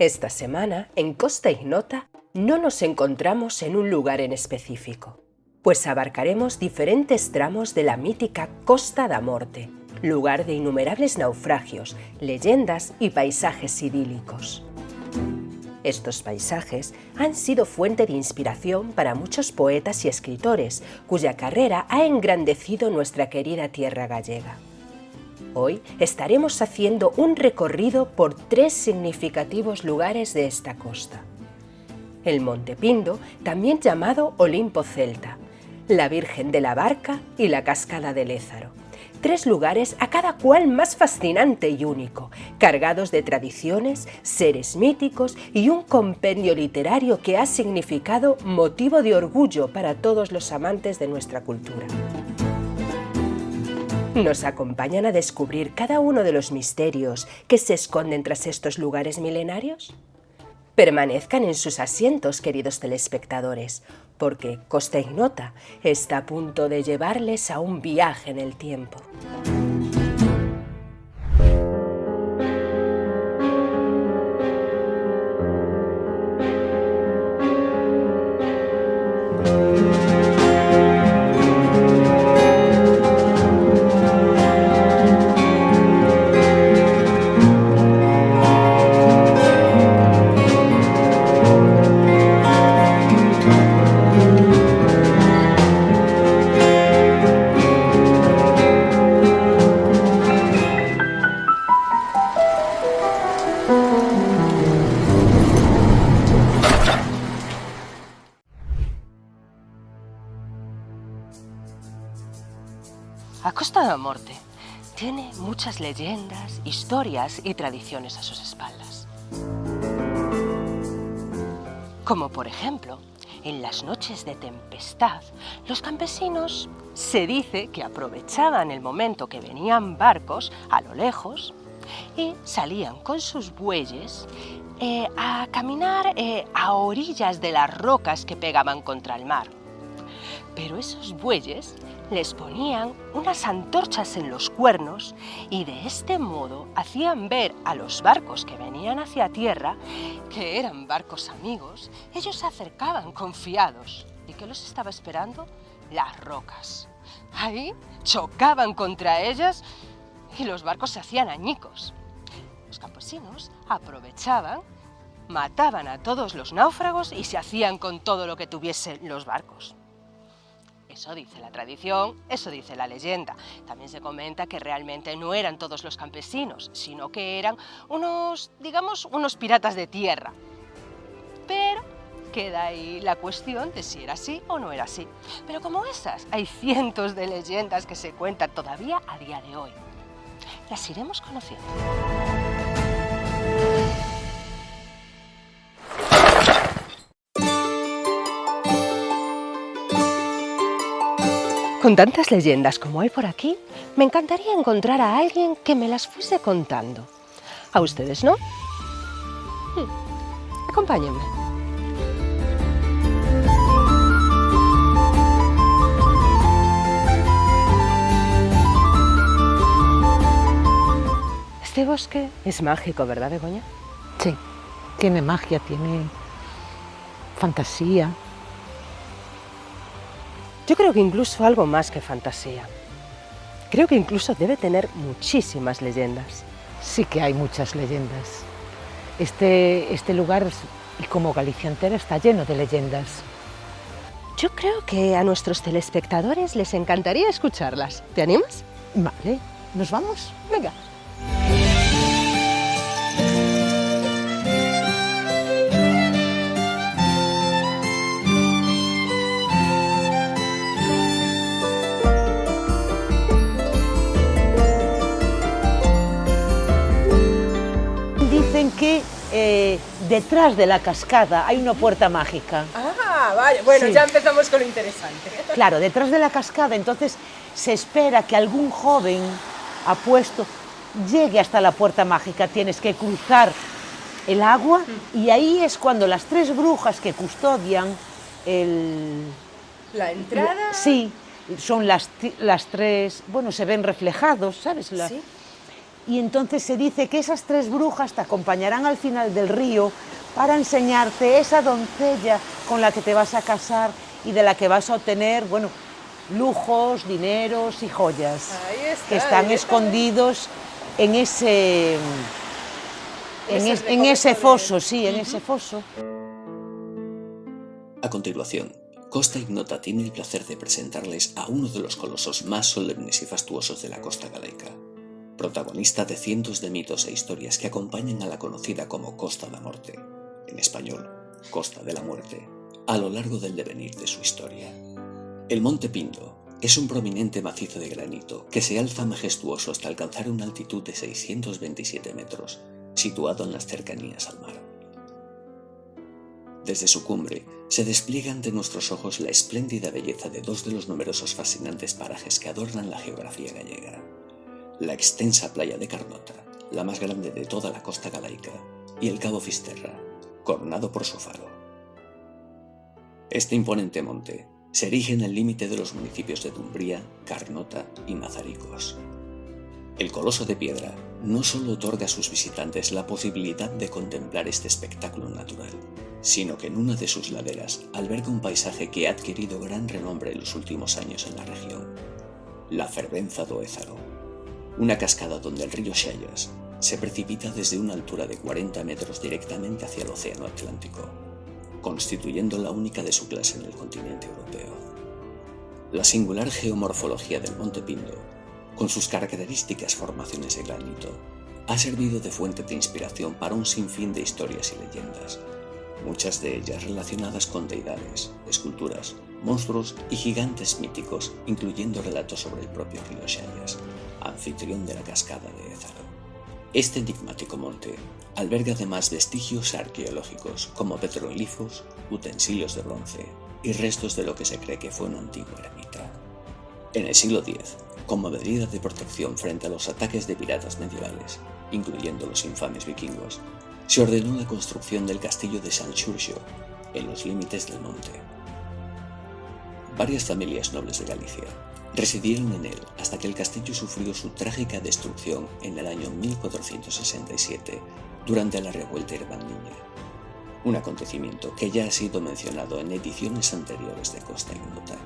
Esta semana, en Costa Ignota, no nos encontramos en un lugar en específico, pues abarcaremos diferentes tramos de la mítica Costa da Morte, lugar de innumerables naufragios, leyendas y paisajes idílicos. Estos paisajes han sido fuente de inspiración para muchos poetas y escritores, cuya carrera ha engrandecido nuestra querida tierra gallega. Hoy estaremos haciendo un recorrido por 3 significativos lugares de esta costa. El Monte Pindo, también llamado Olimpo Celta, la Virgen de la Barca y la Cascada de Lézaro. 3 lugares a cada cual más fascinante y único, cargados de tradiciones, seres míticos y un compendio literario que ha significado motivo de orgullo para todos los amantes de nuestra cultura. ¿Nos acompañan a descubrir cada uno de los misterios que se esconden tras estos lugares milenarios? Permanezcan en sus asientos, queridos telespectadores, porque Costa Ignota está a punto de llevarles a un viaje en el tiempo. A Costa da Morte tiene muchas leyendas, historias y tradiciones a sus espaldas. Como por ejemplo, en las noches de tempestad, los campesinos se dice que aprovechaban el momento que venían barcos a lo lejos y salían con sus bueyes a caminar a orillas de las rocas que pegaban contra el mar. Pero esos bueyes les ponían unas antorchas en los cuernos y de este modo hacían ver a los barcos que venían hacia tierra, que eran barcos amigos. Ellos se acercaban confiados. ¿Y qué los estaba esperando? Las rocas. Ahí chocaban contra ellas y los barcos se hacían añicos. Los campesinos aprovechaban, mataban a todos los náufragos y se hacían con todo lo que tuviesen los barcos. Eso dice la tradición, eso dice la leyenda. También se comenta que realmente no eran todos los campesinos, sino que eran unos, digamos, unos piratas de tierra. Pero queda ahí la cuestión de si era así o no era así. Pero como esas, hay cientos de leyendas que se cuentan todavía a día de hoy. Las iremos conociendo. Con tantas leyendas como hay por aquí, me encantaría encontrar a alguien que me las fuese contando. ¿A ustedes no? Acompáñenme. Este bosque es mágico, ¿verdad, Begoña? Sí, tiene magia, tiene fantasía. Yo creo que incluso algo más que fantasía. Creo que incluso debe tener muchísimas leyendas. Sí que hay muchas leyendas. Este lugar, y como Galicia entera, está lleno de leyendas. Yo creo que a nuestros telespectadores les encantaría escucharlas. ¿Te animas? Vale, ¿nos vamos? Venga. Dicen que detrás de la cascada hay una puerta mágica. Ah, vale. Bueno, sí. Ya empezamos con lo interesante. Claro, detrás de la cascada, entonces se espera que algún joven apuesto llegue hasta la puerta mágica. Tienes que cruzar el agua y ahí es cuando las 3 brujas que custodian La entrada... Sí, son las 3, bueno, se ven reflejados, ¿sabes? ¿Sí? y entonces se dice que esas 3 brujas te acompañarán al final del río para enseñarte esa doncella con la que te vas a casar y de la que vas a obtener, bueno, lujos, dineros y joyas. Ahí está, que están escondidos en ese foso, sí, en ese foso. A continuación, Costa Ignota tiene el placer de presentarles a uno de los colosos más solemnes y fastuosos de la costa galaica, protagonista de cientos de mitos e historias que acompañan a la conocida como Costa da Morte, en español, Costa de la Muerte, a lo largo del devenir de su historia. El Monte Pindo es un prominente macizo de granito que se alza majestuoso hasta alcanzar una altitud de 627 metros, situado en las cercanías al mar. Desde su cumbre se despliega ante nuestros ojos la espléndida belleza de 2 de los numerosos fascinantes parajes que adornan la geografía gallega: la extensa playa de Carnota, la más grande de toda la costa galaica, y el Cabo Fisterra, coronado por su faro. Este imponente monte se erige en el límite de los municipios de Dumbría, Carnota y Mazaricos. El coloso de piedra no solo otorga a sus visitantes la posibilidad de contemplar este espectáculo natural, sino que en una de sus laderas alberga un paisaje que ha adquirido gran renombre en los últimos años en la región: la Fervenza do Ézaro, una cascada donde el río Xallas se precipita desde una altura de 40 metros directamente hacia el Océano Atlántico, constituyendo la única de su clase en el continente europeo. La singular geomorfología del Monte Pindo, con sus características formaciones de granito, ha servido de fuente de inspiración para un sinfín de historias y leyendas, muchas de ellas relacionadas con deidades, esculturas, monstruos y gigantes míticos, incluyendo relatos sobre el propio río Xallas, anfitrión de la cascada de Ézaro. Este enigmático monte alberga además vestigios arqueológicos como petroglifos, utensilios de bronce y restos de lo que se cree que fue una antigua ermita. En el siglo X, como medida de protección frente a los ataques de piratas medievales, incluyendo los infames vikingos, se ordenó la construcción del castillo de San Xurxo en los límites del monte. Varias familias nobles de Galicia residieron en él hasta que el castillo sufrió su trágica destrucción en el año 1467 durante la revuelta irmandiña, un acontecimiento que ya ha sido mencionado en ediciones anteriores de Costa Ignota.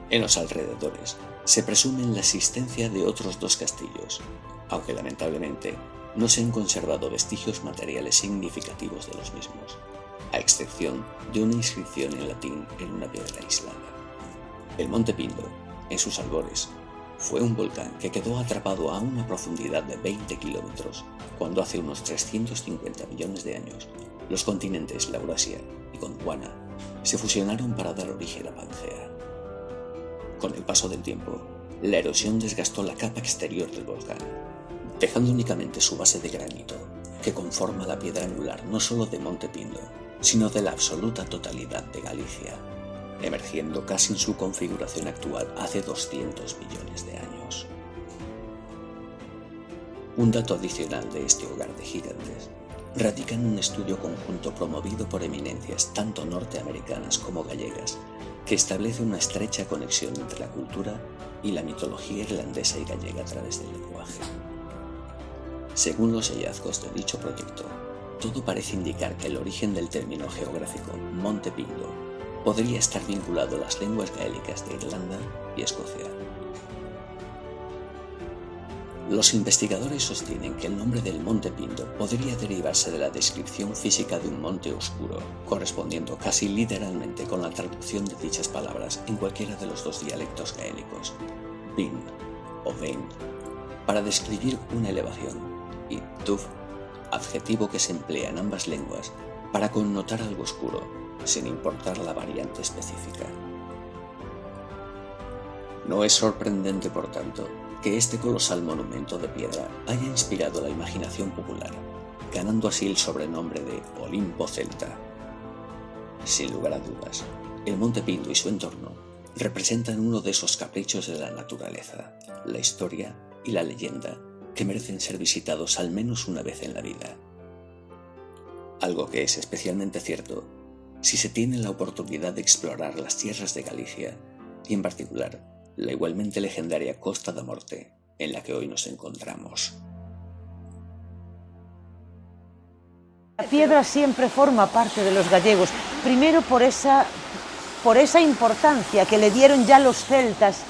En los alrededores se presume la existencia de otros 2 castillos, aunque lamentablemente no se han conservado vestigios materiales significativos de los mismos, a excepción de una inscripción en latín en una piedra aislada. El Monte Pindo, en sus albores, fue un volcán que quedó atrapado a una profundidad de 20 kilómetros cuando hace unos 350 millones de años los continentes Laurasia y Gondwana se fusionaron para dar origen a Pangea. Con el paso del tiempo, la erosión desgastó la capa exterior del volcán, dejando únicamente su base de granito, que conforma la piedra angular no solo de Monte Pindo, sino de la absoluta totalidad de Galicia, emergiendo casi en su configuración actual hace 200 millones de años. Un dato adicional de este hogar de gigantes radica en un estudio conjunto promovido por eminencias tanto norteamericanas como gallegas, que establece una estrecha conexión entre la cultura y la mitología irlandesa y gallega a través del lenguaje. Según los hallazgos de dicho proyecto, todo parece indicar que el origen del término geográfico Monte Pindo podría estar vinculado a las lenguas gaélicas de Irlanda y Escocia. Los investigadores sostienen que el nombre del Monte Pindo podría derivarse de la descripción física de un monte oscuro, correspondiendo casi literalmente con la traducción de dichas palabras en cualquiera de los 2 dialectos gaélicos, Bin o Vein, para describir una elevación, y Tuf, adjetivo que se emplea en ambas lenguas para connotar algo oscuro, sin importar la variante específica. No es sorprendente, por tanto, que este colosal monumento de piedra haya inspirado la imaginación popular, ganando así el sobrenombre de Olimpo Celta. Sin lugar a dudas, el Monte Pindo y su entorno representan uno de esos caprichos de la naturaleza, la historia y la leyenda que merecen ser visitados al menos una vez en la vida. Algo que es especialmente cierto si se tiene la oportunidad de explorar las tierras de Galicia y en particular la igualmente legendaria Costa da Morte en la que hoy nos encontramos. La piedra siempre forma parte de los gallegos, primero por esa importancia que le dieron ya los celtas,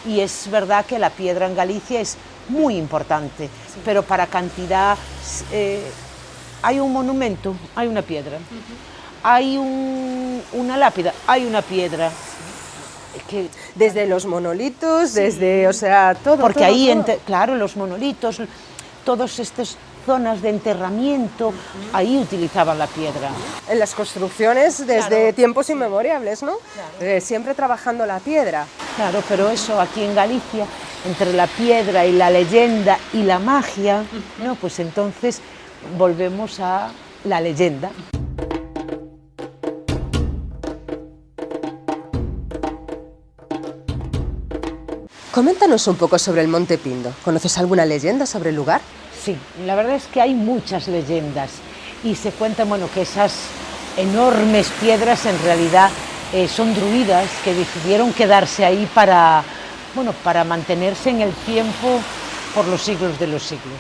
y es verdad que la piedra en Galicia es muy importante, sí. Pero para cantidad hay un monumento, hay una piedra, hay una lápida, hay una piedra. Que, desde los monolitos, sí. Desde, o sea, todo. Porque todo, ahí, todo. Claro, los monolitos, todas estas zonas de enterramiento, ahí utilizaban la piedra. En las construcciones desde tiempos inmemoriales, ¿no? Claro. Siempre trabajando la piedra. Claro, pero eso aquí en Galicia, entre la piedra y la leyenda y la magia, ¿no? Pues entonces volvemos a la leyenda. Coméntanos un poco sobre el Monte Pindo. ¿Conoces alguna leyenda sobre el lugar? Sí, la verdad es que hay muchas leyendas y se cuentan, bueno, que esas enormes piedras en realidad son druidas que decidieron quedarse ahí para mantenerse en el tiempo por los siglos de los siglos.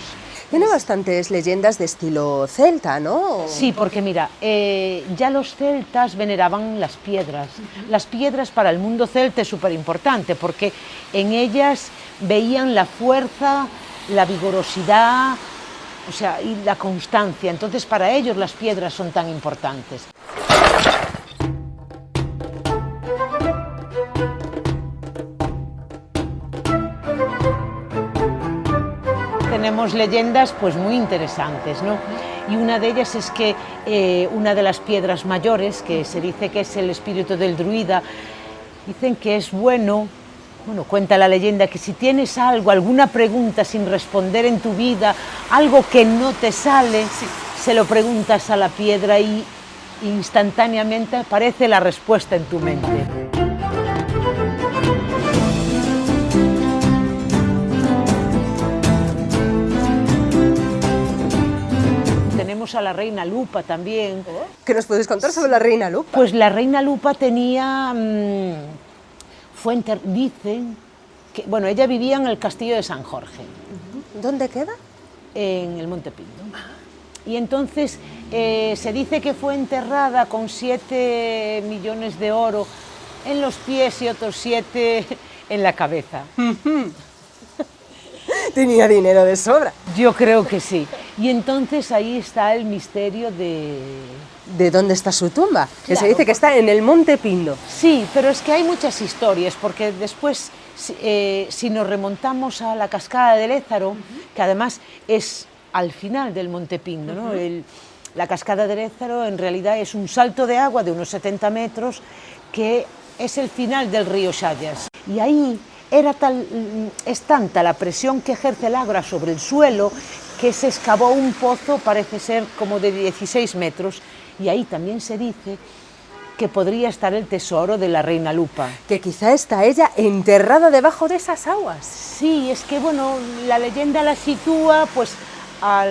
Tiene bastantes leyendas de estilo celta, ¿no? Sí, porque mira, ya los celtas veneraban las piedras. Las piedras para el mundo celta es súper importante porque en ellas veían la fuerza, la vigorosidad, o sea, y la constancia. Entonces para ellos las piedras son tan importantes. Tenemos leyendas pues muy interesantes, ¿no? Y una de ellas es que una de las piedras mayores, que se dice que es el espíritu del druida, dicen que es bueno, cuenta la leyenda, que si tienes algo, alguna pregunta sin responder en tu vida, algo que no te sale, sí, se lo preguntas a la piedra y instantáneamente aparece la respuesta en tu mente. Tenemos a la reina Lupa también. ¿Qué nos puedes contar sobre la reina Lupa? Pues la reina Lupa tenía... dicen que... Bueno, ella vivía en el castillo de San Jorge. ¿Dónde queda? En el Monte Pindo. Y entonces se dice que fue enterrada con 7 millones de oro en los pies y otros 7 en la cabeza. Tenía dinero de sobra. Yo creo que sí. Y entonces ahí está el misterio de... ¿De dónde está su tumba? Claro, que se dice que está en el Monte Pindo. Sí, pero es que hay muchas historias, porque después, si nos remontamos a la cascada de Lézaro, que además es al final del Monte Pindo, ¿no? La cascada de Lézaro en realidad es un salto de agua de unos 70 metros, que es el final del río Xallas. Y ahí es tanta la presión que ejerce el agua sobre el suelo que se excavó un pozo, parece ser como de 16 metros, y ahí también se dice que podría estar el tesoro de la reina Lupa. Que quizá está ella enterrada debajo de esas aguas. Sí, es que bueno, la leyenda la sitúa pues a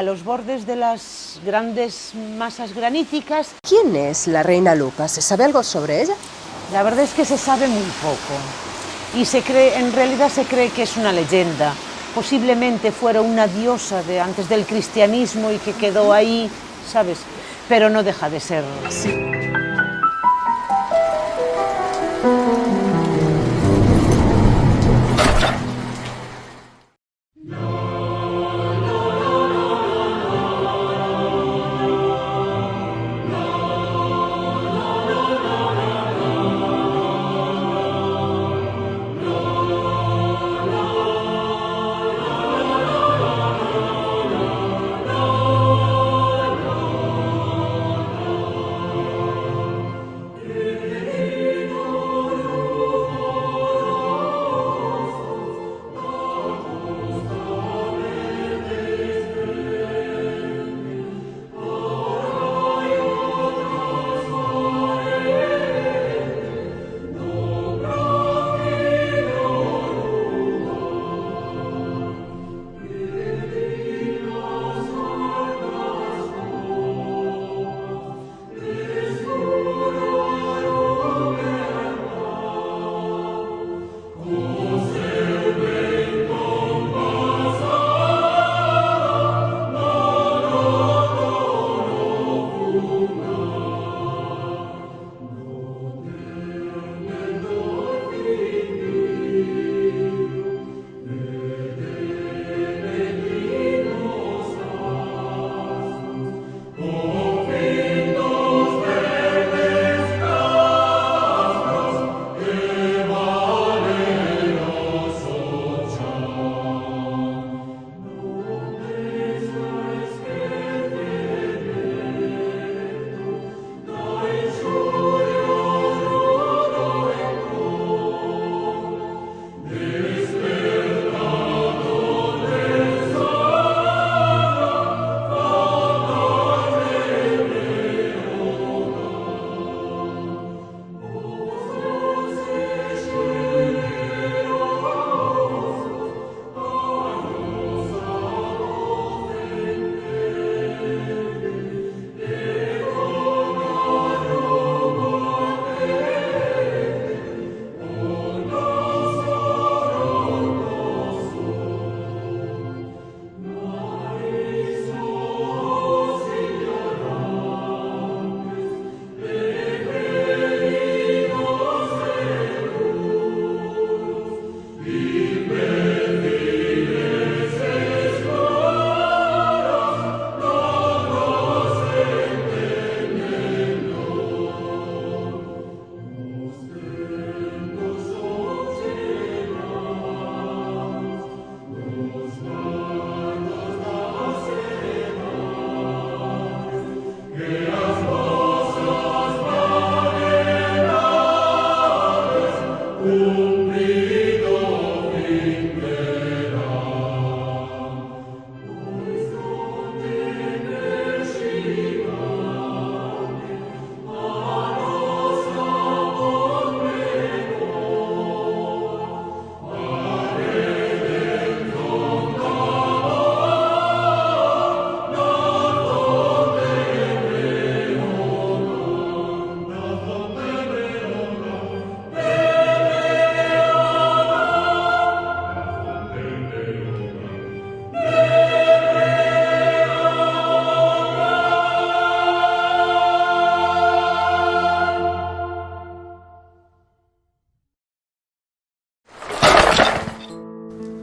los bordes de las grandes masas graníticas. ¿Quién es la reina Lupa? ¿Se sabe algo sobre ella? La verdad es que se sabe muy poco y en realidad se cree que es una leyenda. Posiblemente fuera una diosa de antes del cristianismo y que quedó ahí, ¿sabes? Pero no deja de ser así.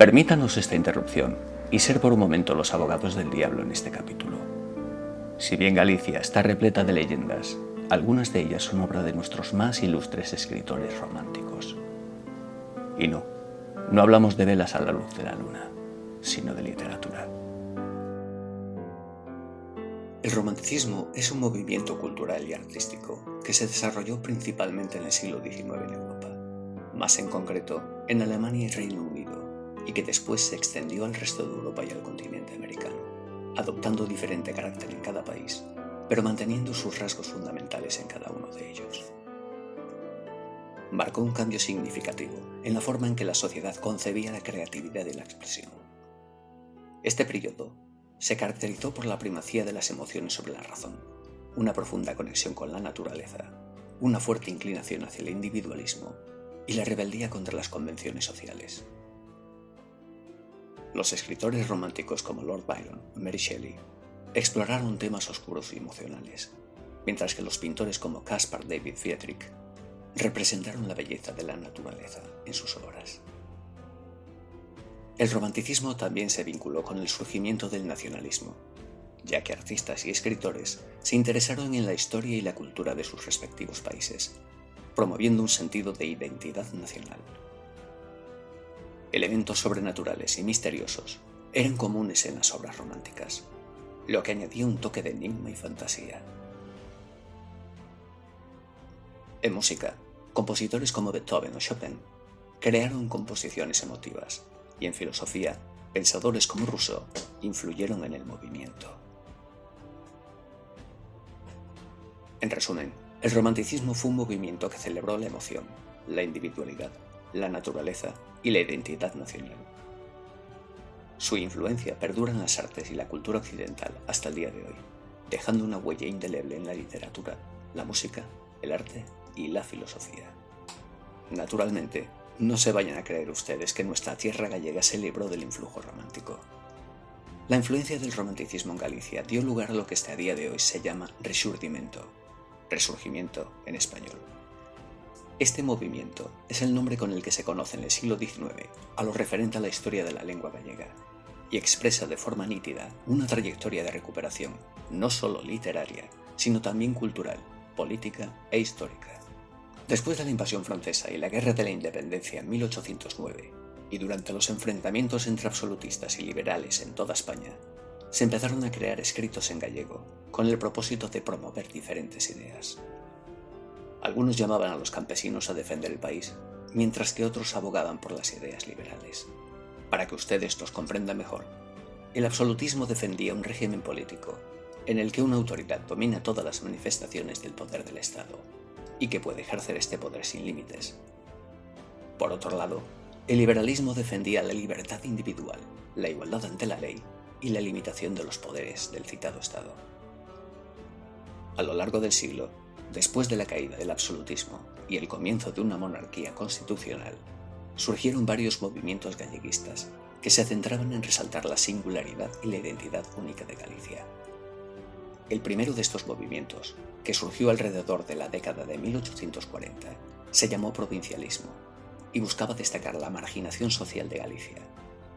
Permítanos esta interrupción y ser por un momento los abogados del diablo en este capítulo. Si bien Galicia está repleta de leyendas, algunas de ellas son obra de nuestros más ilustres escritores románticos. Y no hablamos de velas a la luz de la luna, sino de literatura. El romanticismo es un movimiento cultural y artístico que se desarrolló principalmente en el siglo XIX en Europa, más en concreto en Alemania y Reino Unido, y que después se extendió al resto de Europa y al continente americano, adoptando diferente carácter en cada país, pero manteniendo sus rasgos fundamentales en cada uno de ellos. Marcó un cambio significativo en la forma en que la sociedad concebía la creatividad y la expresión. Este periodo se caracterizó por la primacía de las emociones sobre la razón, una profunda conexión con la naturaleza, una fuerte inclinación hacia el individualismo y la rebeldía contra las convenciones sociales. Los escritores románticos como Lord Byron y Mary Shelley exploraron temas oscuros y emocionales, mientras que los pintores como Caspar David Friedrich representaron la belleza de la naturaleza en sus obras. El romanticismo también se vinculó con el surgimiento del nacionalismo, ya que artistas y escritores se interesaron en la historia y la cultura de sus respectivos países, promoviendo un sentido de identidad nacional. Elementos sobrenaturales y misteriosos eran comunes en las obras románticas, lo que añadía un toque de enigma y fantasía. En música, compositores como Beethoven o Chopin crearon composiciones emotivas, y en filosofía, pensadores como Rousseau influyeron en el movimiento. En resumen, el romanticismo fue un movimiento que celebró la emoción, la individualidad, la naturaleza y la identidad nacional. Su influencia perdura en las artes y la cultura occidental hasta el día de hoy, dejando una huella indeleble en la literatura, la música, el arte y la filosofía. Naturalmente, no se vayan a creer ustedes que nuestra tierra gallega se libró del influjo romántico. La influencia del romanticismo en Galicia dio lugar a lo que hasta a día de hoy se llama Rexurdimento, resurgimiento en español. Este movimiento es el nombre con el que se conoce en el siglo XIX a lo referente a la historia de la lengua gallega y expresa de forma nítida una trayectoria de recuperación no solo literaria, sino también cultural, política e histórica. Después de la invasión francesa y la Guerra de la Independencia en 1809, y durante los enfrentamientos entre absolutistas y liberales en toda España, se empezaron a crear escritos en gallego con el propósito de promover diferentes ideas. Algunos llamaban a los campesinos a defender el país, mientras que otros abogaban por las ideas liberales. Para que ustedes los comprendan mejor, el absolutismo defendía un régimen político en el que una autoridad domina todas las manifestaciones del poder del Estado y que puede ejercer este poder sin límites. Por otro lado, el liberalismo defendía la libertad individual, la igualdad ante la ley y la limitación de los poderes del citado Estado. A lo largo del siglo, después de la caída del absolutismo y el comienzo de una monarquía constitucional, surgieron varios movimientos galleguistas que se centraban en resaltar la singularidad y la identidad única de Galicia. El primero de estos movimientos, que surgió alrededor de la década de 1840, se llamó provincialismo y buscaba destacar la marginación social de Galicia,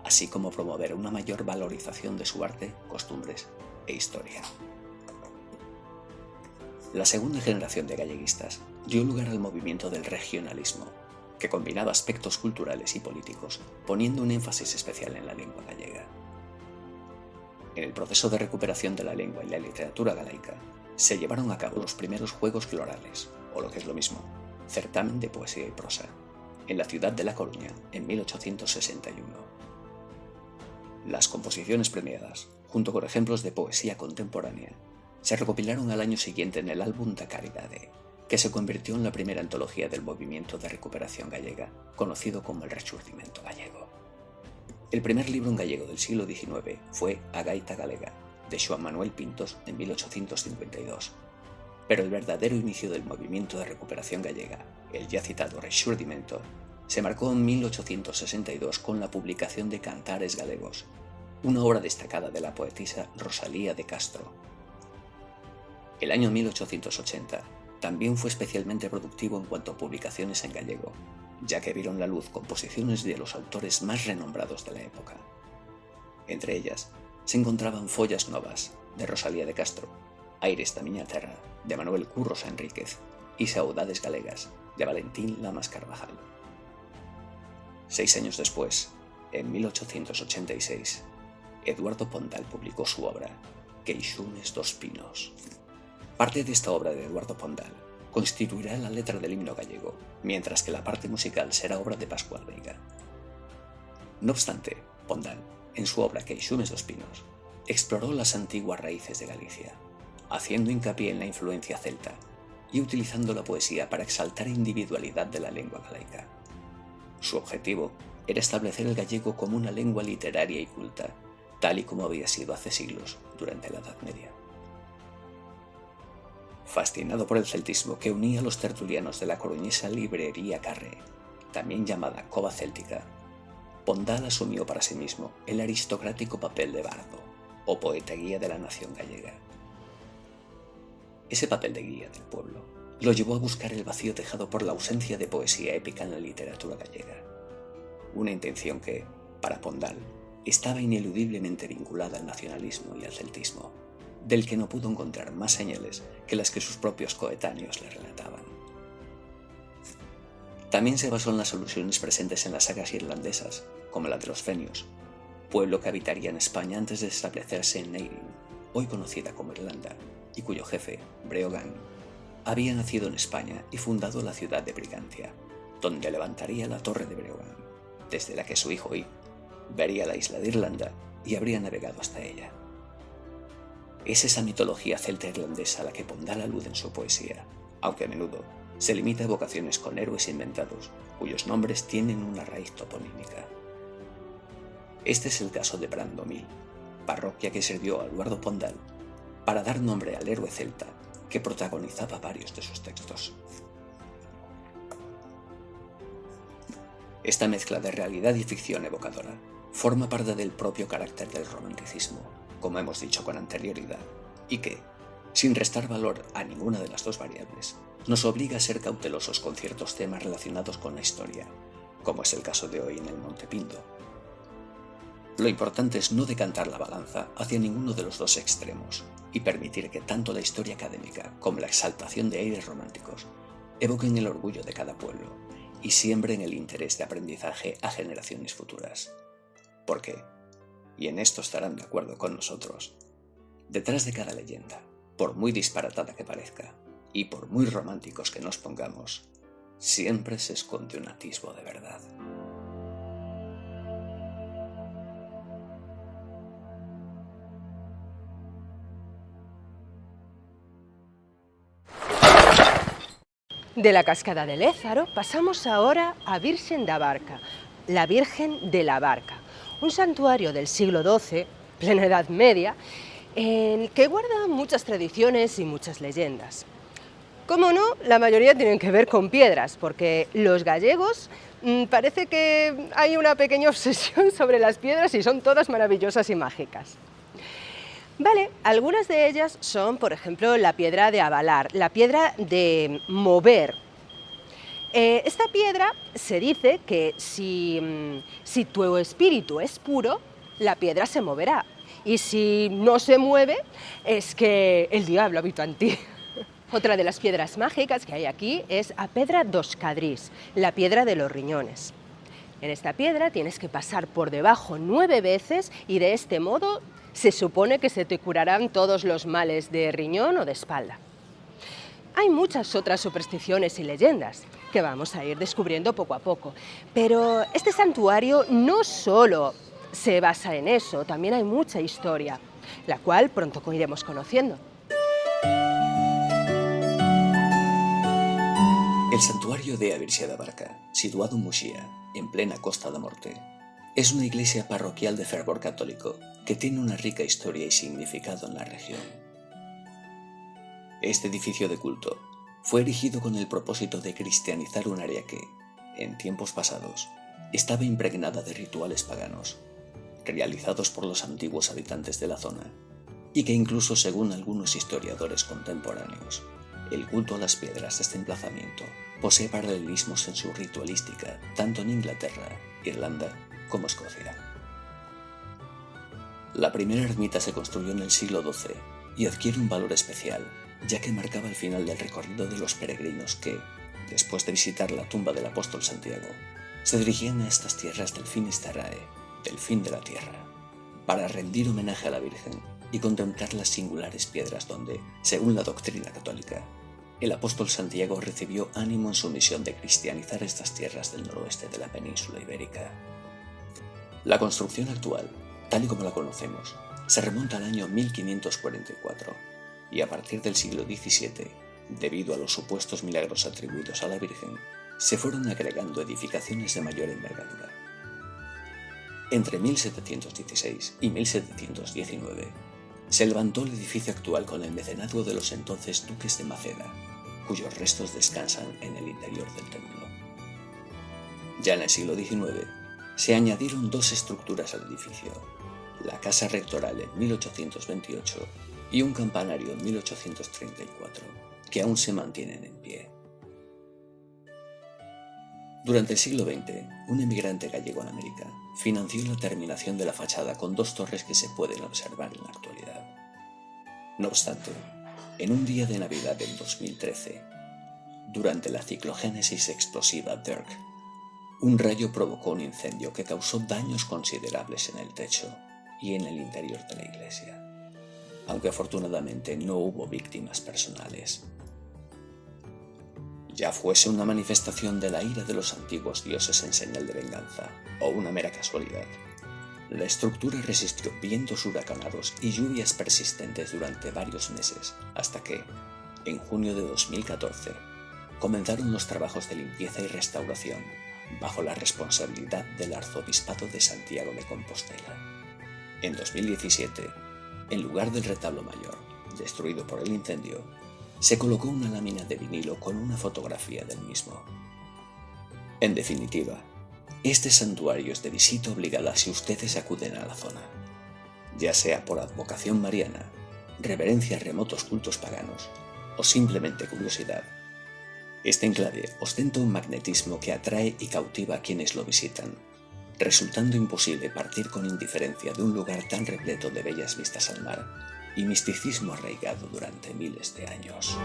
así como promover una mayor valorización de su arte, costumbres e historia. La segunda generación de galleguistas dio lugar al movimiento del regionalismo, que combinaba aspectos culturales y políticos, poniendo un énfasis especial en la lengua gallega. En el proceso de recuperación de la lengua y la literatura galaica, se llevaron a cabo los primeros Juegos Florales, o lo que es lo mismo, certamen de poesía y prosa, en la ciudad de La Coruña en 1861. Las composiciones premiadas, junto con ejemplos de poesía contemporánea, se recopilaron al año siguiente en el álbum da Caridade, que se convirtió en la primera antología del movimiento de recuperación gallega, conocido como el Rexurdimento gallego. El primer libro en gallego del siglo XIX fue A Gaita Galega, de Xoán Manuel Pintos en 1852, pero el verdadero inicio del movimiento de recuperación gallega, el ya citado Rexurdimento, se marcó en 1862 con la publicación de Cantares Galegos, una obra destacada de la poetisa Rosalía de Castro. El año 1880 también fue especialmente productivo en cuanto a publicaciones en gallego, ya que vieron la luz composiciones de los autores más renombrados de la época. Entre ellas se encontraban Follas Novas, de Rosalía de Castro, Aires da Miña Terra, de Manuel Curros Enríquez, y Saudades Galegas, de Valentín Lamas Carvajal. 6 años después, en 1886, Eduardo Pondal publicó su obra, Queixumes dos Pinos. Parte de esta obra de Eduardo Pondal constituirá la letra del himno gallego, mientras que la parte musical será obra de Pascual Veiga. No obstante, Pondal, en su obra Queixumes dos Pinos, exploró las antiguas raíces de Galicia, haciendo hincapié en la influencia celta y utilizando la poesía para exaltar individualidad de la lengua galaica. Su objetivo era establecer el gallego como una lengua literaria y culta, tal y como había sido hace siglos durante la Edad Media. Fascinado por el celtismo que unía a los tertulianos de la coruñesa librería Carre, también llamada Cova Céltica, Pondal asumió para sí mismo el aristocrático papel de bardo, o poeta guía de la nación gallega. Ese papel de guía del pueblo lo llevó a buscar el vacío dejado por la ausencia de poesía épica en la literatura gallega, una intención que, para Pondal, estaba ineludiblemente vinculada al nacionalismo y al celtismo, del que no pudo encontrar más señales que las que sus propios coetáneos le relataban. También se basó en las alusiones presentes en las sagas irlandesas, como la de los fenios, pueblo que habitaría en España antes de establecerse en Erin, hoy conocida como Irlanda, y cuyo jefe, Breogan, había nacido en España y fundado la ciudad de Brigantia, donde levantaría la torre de Breogan, desde la que su hijo Yv vería la isla de Irlanda y habría navegado hasta ella. Es esa mitología celta irlandesa a la que Pondal alude en su poesía, aunque a menudo se limita a evocaciones con héroes inventados, cuyos nombres tienen una raíz toponímica. Este es el caso de Brandomil, parroquia que sirvió a Eduardo Pondal para dar nombre al héroe celta que protagonizaba varios de sus textos. Esta mezcla de realidad y ficción evocadora forma parte del propio carácter del romanticismo, como hemos dicho con anterioridad, y que, sin restar valor a ninguna de las dos variables, nos obliga a ser cautelosos con ciertos temas relacionados con la historia, como es el caso de hoy en el Monte Pindo. Lo importante es no decantar la balanza hacia ninguno de los dos extremos y permitir que tanto la historia académica como la exaltación de aires románticos evoquen el orgullo de cada pueblo y siembren el interés de aprendizaje a generaciones futuras. Porque, y en esto estarán de acuerdo con nosotros, detrás de cada leyenda, por muy disparatada que parezca y por muy románticos que nos pongamos, siempre se esconde un atisbo de verdad. De la cascada de Lézaro pasamos ahora a Virxen da Barca, la Virgen de la Barca, un santuario del siglo XII, plena Edad Media, que guarda muchas tradiciones y muchas leyendas. Como no, la mayoría tienen que ver con piedras, porque los gallegos parece que hay una pequeña obsesión sobre las piedras y son todas maravillosas y mágicas. Vale, algunas de ellas son, por ejemplo, la piedra de avalar, la piedra de mover. Esta piedra se dice que si tu espíritu es puro, la piedra se moverá. Y si no se mueve, es que el diablo habita en ti. Otra de las piedras mágicas que hay aquí es a Pedra dos Cadrís, la piedra de los riñones. En esta piedra tienes que pasar por debajo 9 veces y de este modo se supone que se te curarán todos los males de riñón o de espalda. Hay muchas otras supersticiones y leyendas que vamos a ir descubriendo poco a poco, pero este santuario no solo se basa en eso, también hay mucha historia, la cual pronto iremos conociendo. El santuario de a Virxe da Barca, situado en Muxía, en plena Costa da Morte, es una iglesia parroquial de fervor católico que tiene una rica historia y significado en la región. Este edificio de culto fue erigido con el propósito de cristianizar un área que, en tiempos pasados, estaba impregnada de rituales paganos, realizados por los antiguos habitantes de la zona, y que incluso, según algunos historiadores contemporáneos, El culto a las piedras de este emplazamiento posee paralelismos en su ritualística tanto en Inglaterra, Irlanda como Escocia. La primera ermita se construyó en el siglo XII y adquiere un valor especial, ya que marcaba el final del recorrido de los peregrinos que, después de visitar la tumba del apóstol Santiago, se dirigían a estas tierras del Finisterrae, del fin de la tierra, para rendir homenaje a la Virgen y contemplar las singulares piedras donde, según la doctrina católica, el apóstol Santiago recibió ánimo en su misión de cristianizar estas tierras del noroeste de la península ibérica. La construcción actual, tal y como la conocemos, se remonta al año 1544 y a partir del siglo XVII, debido a los supuestos milagros atribuidos a la Virgen, se fueron agregando edificaciones de mayor envergadura. Entre 1716 y 1719 se levantó el edificio actual con el mecenazgo de los entonces duques de Maceda, cuyos restos descansan en el interior del templo. Ya en el siglo XIX se añadieron dos estructuras al edificio, la casa rectoral en 1828 y un campanario en 1834, que aún se mantienen en pie. Durante el siglo XX, un emigrante gallego en América financió la terminación de la fachada con dos torres que se pueden observar en la actualidad. No obstante, en un día de Navidad del 2013, durante la ciclogénesis explosiva Dirk, un rayo provocó un incendio que causó daños considerables en el techo y en el interior de la iglesia, aunque afortunadamente no hubo víctimas personales. Ya fuese una manifestación de la ira de los antiguos dioses en señal de venganza o una mera casualidad, la estructura resistió vientos huracanados y lluvias persistentes durante varios meses, hasta que, en junio de 2014, comenzaron los trabajos de limpieza y restauración bajo la responsabilidad del Arzobispado de Santiago de Compostela. En 2017, en lugar del retablo mayor, destruido por el incendio, se colocó una lámina de vinilo con una fotografía del mismo. En definitiva, este santuario es de visita obligada si ustedes acuden a la zona, ya sea por advocación mariana, reverencia a remotos cultos paganos o simplemente curiosidad. Este enclave ostenta un magnetismo que atrae y cautiva a quienes lo visitan, resultando imposible partir con indiferencia de un lugar tan repleto de bellas vistas al mar y misticismo arraigado durante miles de años.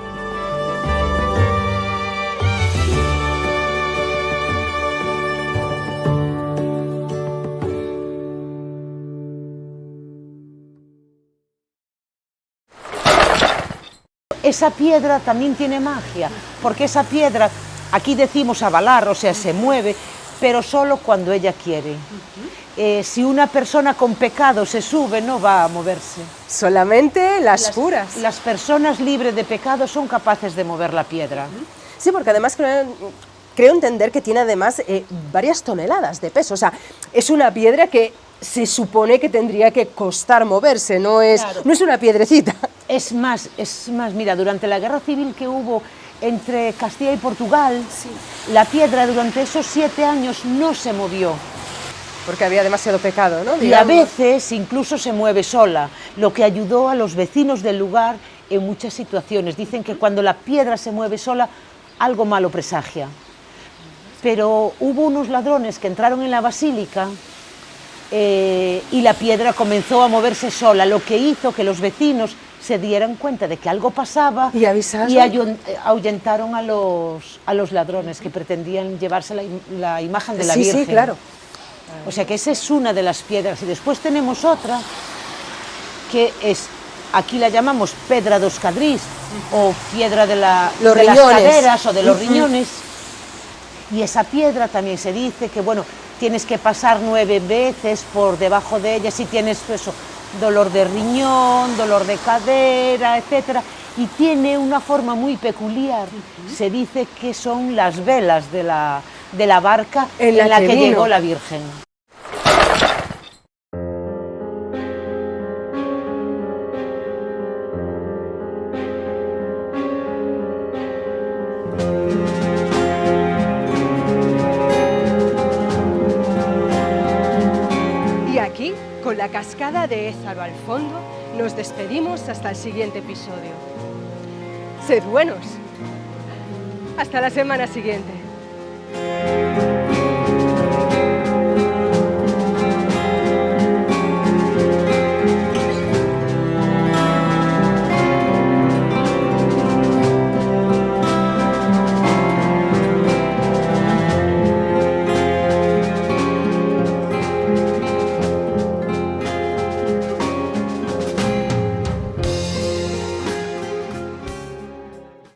Esa piedra también tiene magia, porque esa piedra, aquí decimos avalar, o sea, se mueve, pero solo cuando ella quiere. Si una persona con pecado se sube, no va a moverse. Solamente las puras. Las personas libres de pecado son capaces de mover la piedra. Sí, porque además creo entender que tiene además varias toneladas de peso. O sea, es una piedra que se supone que tendría que costar moverse, no es una piedrecita. Es más, mira, durante la guerra civil que hubo entre Castilla y Portugal, la piedra durante esos 7 años no se movió. Porque había demasiado pecado, ¿no? Y a veces incluso se mueve sola, lo que ayudó a los vecinos del lugar en muchas situaciones. Dicen que cuando la piedra se mueve sola, algo malo presagia. Pero hubo unos ladrones que entraron en la basílica y la piedra comenzó a moverse sola, lo que hizo que los vecinos se dieran cuenta de que algo pasaba y ahuyentaron a los ladrones que pretendían llevarse la imagen de la Virgen. Sí, claro. O sea que esa es una de las piedras. Y después tenemos otra que es, aquí la llamamos pedra dos cadrís o piedra de las caderas o de los riñones. Y esa piedra también se dice que, bueno, tienes que pasar 9 veces por debajo de ella si tienes eso, dolor de riñón, dolor de cadera, etcétera, y tiene una forma muy peculiar. Se dice que son las velas de la barca en la que llegó la Virgen. Y aquí, con la cascada de Ézaro al fondo, nos despedimos hasta el siguiente episodio. Sed buenos. Hasta la semana siguiente.